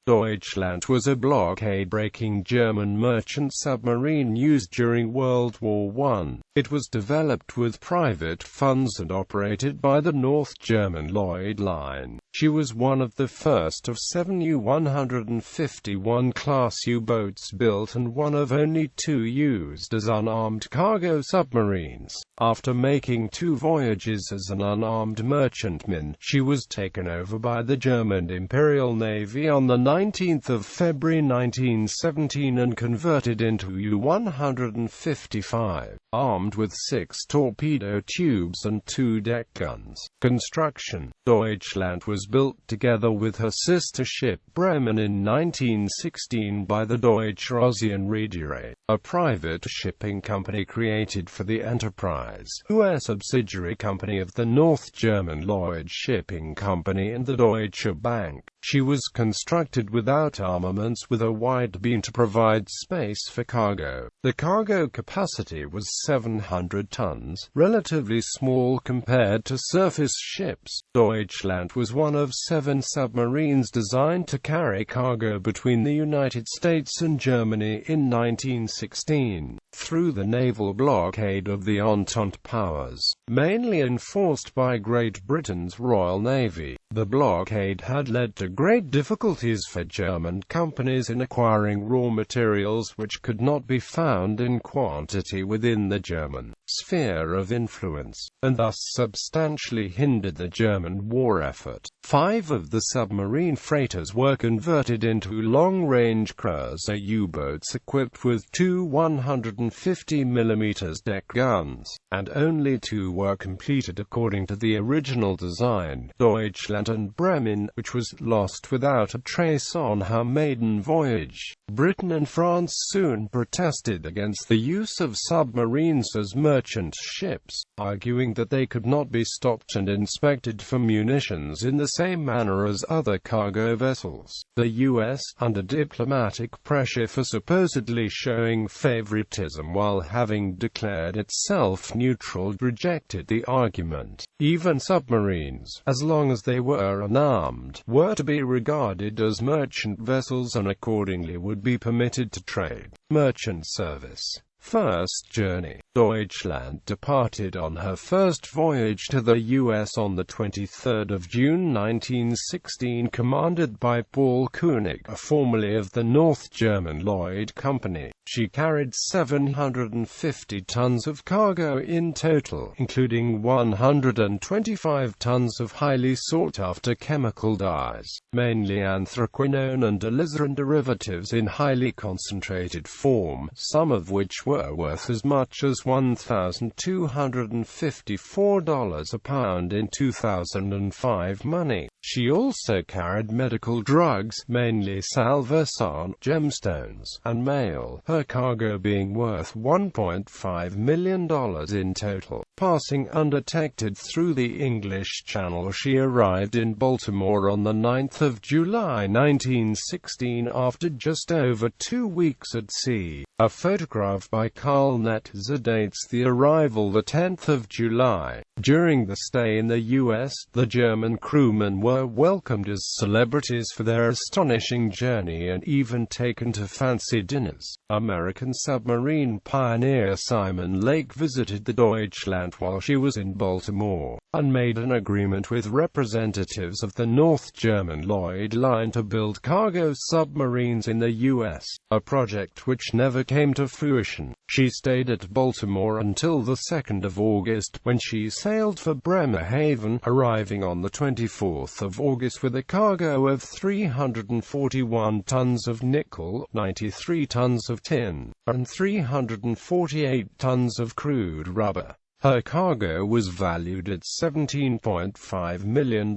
Deutschland was a blockade-breaking German merchant submarine used during World War I. It was developed with private funds and operated by the North German Lloyd Line. She was one of the first of 7 U-151 class U-boats built and one of only 2 used as unarmed cargo submarines. After making 2 voyages as an unarmed merchantman, she was taken over by the German Imperial Navy on the 19th of February 1917 and converted into U-155, armed with 6 torpedo tubes and 2 deck guns. Construction. Deutschland was built together with her sister ship Bremen in 1916 by the Deutsche Ozeanreederei, a private shipping company created for the enterprise, who a subsidiary company of the North German Lloyd Shipping Company and the Deutsche Bank. She was constructed without armaments with a wide beam to provide space for cargo. The cargo capacity was 700 tons, relatively small compared to surface ships. Deutschland was one of 7 submarines designed to carry cargo between the United States and Germany in 1916, through the naval blockade of the Entente powers, mainly enforced by Great Britain's Royal Navy. The blockade had led to great difficulties for German companies in acquiring raw materials which could not be found in quantity within the German sphere of influence, and thus substantially hindered the German war effort. 5 of the submarine freighters were converted into long-range cruiser U-boats equipped with 2 150mm deck guns, and only 2 were completed according to the original design, Deutschland and Bremen, which was lost without a trace on her maiden voyage. Britain and France soon protested against the use of submarines as merchant ships, arguing that they could not be stopped and inspected for munitions in the same manner as other cargo vessels. The U.S., under diplomatic pressure for supposedly showing favoritism while having declared itself neutral, rejected the argument. Even submarines, as long as they were unarmed, were to be regarded as merchant vessels and accordingly would be permitted to trade. Merchant service. First journey. Deutschland departed on her first voyage to the U.S. on the 23rd of June 1916, commanded by Paul Koenig, formerly of the North German Lloyd Company. She carried 750 tons of cargo in total, including 125 tons of highly sought-after chemical dyes, mainly anthraquinone and alizarin derivatives in highly concentrated form, some of which were worth as much as $1,254 a pound in 2005 money. She also carried medical drugs, mainly salvarsan, gemstones, and mail, her cargo being worth $1.5 million in total. Passing undetected through the English Channel, she arrived in Baltimore on the 9th of July 1916 after just over 2 weeks at sea. A photograph by Carl Netzer dates the arrival the 10th of July. During the stay in the U.S., the German crewmen were welcomed as celebrities for their astonishing journey and even taken to fancy dinners. American submarine pioneer Simon Lake visited the Deutschland while she was in Baltimore, and made an agreement with representatives of the North German Lloyd Line to build cargo submarines in the U.S., a project which never came to fruition. She stayed at Baltimore until the 2nd of August, when she sailed for Bremerhaven, arriving on the 24th of August with a cargo of 341 tons of nickel, 93 tons of tin, and 348 tons of crude rubber. Her cargo was valued at $17.5 million,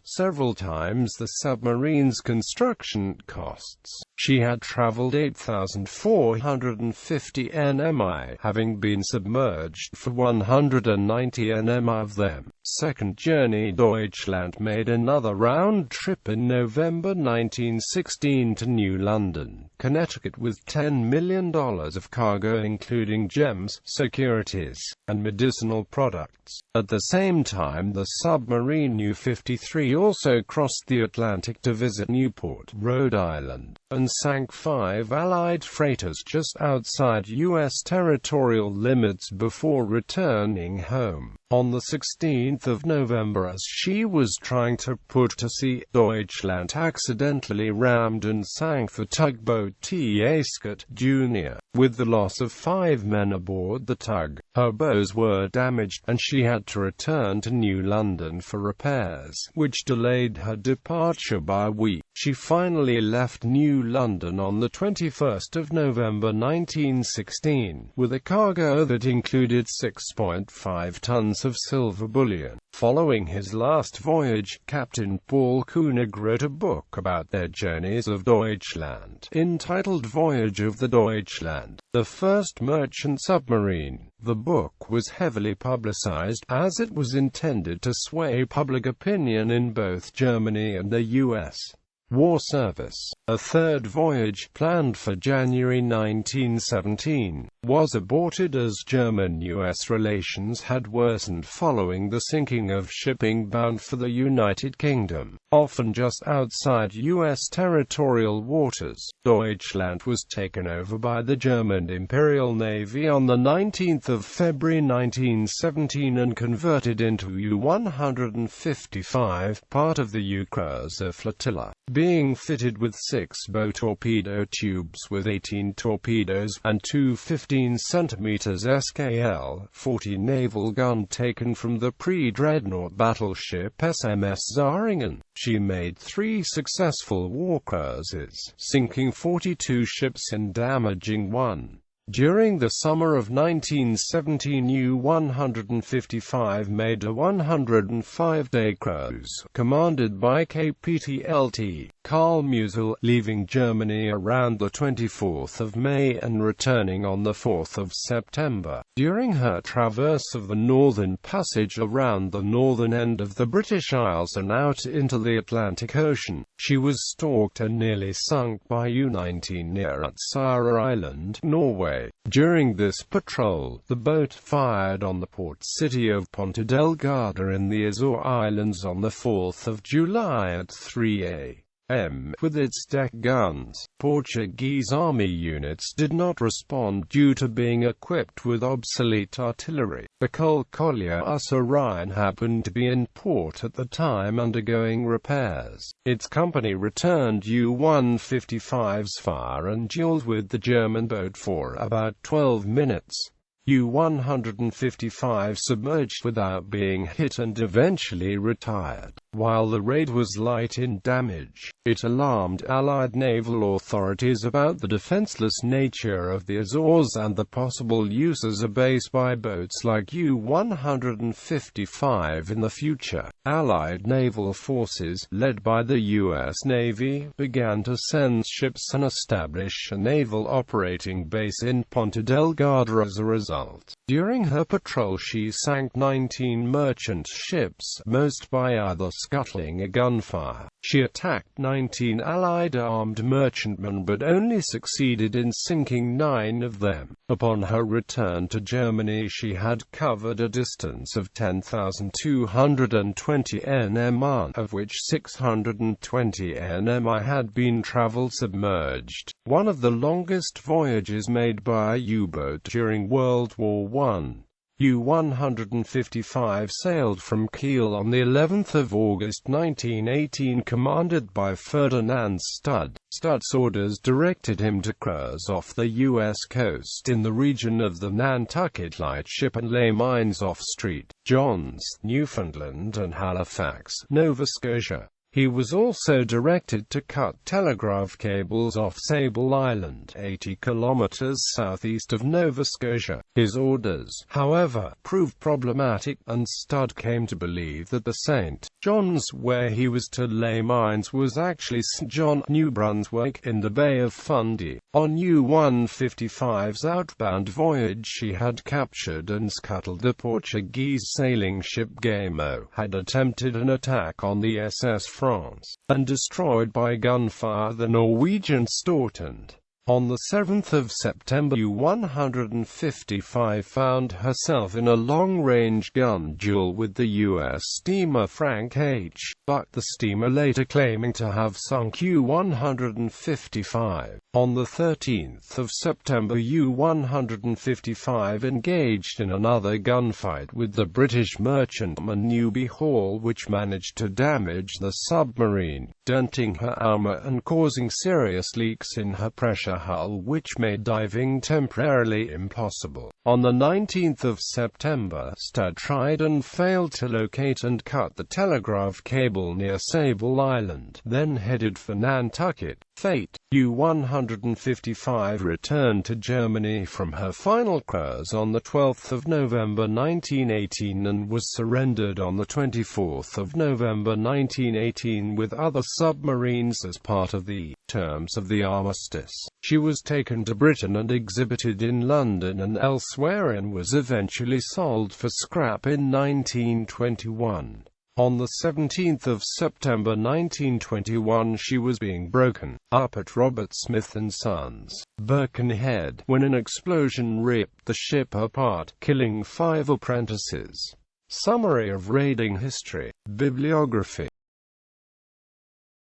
several times the submarine's construction costs. She had traveled 8,450 nmi, having been submerged for 190 nmi of them. Second journey. Deutschland made another round trip in November 1916 to New London, Connecticut with $10 million of cargo including gems, securities, and medicinal products. knots. At the same time, the submarine U-53 also crossed the Atlantic to visit Newport, Rhode Island, and sank 5 Allied freighters just outside U.S. territorial limits before returning home. On the 16th of November, as she was trying to put to sea, Deutschland accidentally rammed and sank the tugboat T.A. Scott, Jr., with the loss of 5 men aboard the tug. Her bows were damaged, and she had to return to New London for repairs, which delayed her departure by a week. She finally left New London on the 21st of November 1916, with a cargo that included 6.5 tons of silver bullion. Following his last voyage, Captain Paul Koenig wrote a book about their journeys of Deutschland, entitled Voyage of the Deutschland, the first merchant submarine. The book was heavily publicized, as it was intended to sway public opinion in both Germany and the U.S. War Service. A third voyage, planned for January 1917, was aborted as German-US relations had worsened following the sinking of shipping bound for the United Kingdom, often just outside U.S. territorial waters. Deutschland was taken over by the German Imperial Navy on the 19th of February 1917 and converted into U-155, part of the U-Cruiser flotilla, being fitted with 6 bow torpedo tubes with 18 torpedoes, and 2 15-cm SKL-40 naval gun taken from the pre-dreadnought battleship SMS Zaringen. She made 3 successful war cruises, sinking 42 ships and damaging 1. During the summer of 1917, U-155 made a 105-day cruise, commanded by KPTLT Karl Musil, leaving Germany around the 24th of May and returning on the 4th of September. During her traverse of the Northern Passage around the northern end of the British Isles and out into the Atlantic Ocean, she was stalked and nearly sunk by U-19 near Utsira Island, Norway. During this patrol, the boat fired on the port city of Ponta Delgada in the Azore Islands on the 4th of July at 3 a.m. with its deck guns. Portuguese army units did not respond due to being equipped with obsolete artillery. The Colcollia Usarine happened to be in port at the time undergoing repairs. Its company returned U-155's fire and dueled with the German boat for about 12 minutes. U-155 submerged without being hit and eventually retired. While the raid was light in damage, it alarmed Allied naval authorities about the defenseless nature of the Azores and the possible use as a base by boats like U-155 in the future. Allied naval forces, led by the U.S. Navy, began to send ships and establish a naval operating base in Ponta Delgada as a result. During her patrol she sank 19 merchant ships, most by either scuttling or gunfire. She attacked 19 Allied armed merchantmen but only succeeded in sinking 9 of them. Upon her return to Germany she had covered a distance of 10,220 nm, of which 620 nm had been traveled submerged, one of the longest voyages made by a U-boat during World War I. U-155 sailed from Kiel on the 11th of August 1918, commanded by Ferdinand Studd. Studd's orders directed him to cruise off the U.S. coast in the region of the Nantucket Lightship and lay mines off St. John's, Newfoundland and Halifax, Nova Scotia. He was also directed to cut telegraph cables off Sable Island, 80 kilometers southeast of Nova Scotia. His orders, however, proved problematic, and Studd came to believe that the St. John's, where he was to lay mines, was actually St. John, New Brunswick, in the Bay of Fundy. On U-155's outbound voyage she had captured and scuttled the Portuguese sailing ship Gamo, had attempted an attack on the SS France, and destroyed by gunfire the Norwegian Stortund. On the 7th of September, U-155 found herself in a long-range gun duel with the U.S. steamer Frank H., but the steamer later claiming to have sunk U-155. On the 13th of September, U-155 engaged in another gunfight with the British merchantman Newby Hall, which managed to damage the submarine, denting her armor and causing serious leaks in her pressure hull, which made diving temporarily impossible. On the 19th of September, Stad tried and failed to locate and cut the telegraph cable near Sable Island, then headed for Nantucket. Fate. U-155 returned to Germany from her final cruise on the 12th of November 1918 and was surrendered on the 24th of November 1918 with other submarines as part of the terms of the armistice. She was taken to Britain and exhibited in London and elsewhere, and was eventually sold for scrap in 1921. On the 17th of September 1921 she was being broken up at Robert Smith & Sons, Birkenhead, when an explosion ripped the ship apart, killing 5 apprentices. Summary of raiding history. Bibliography.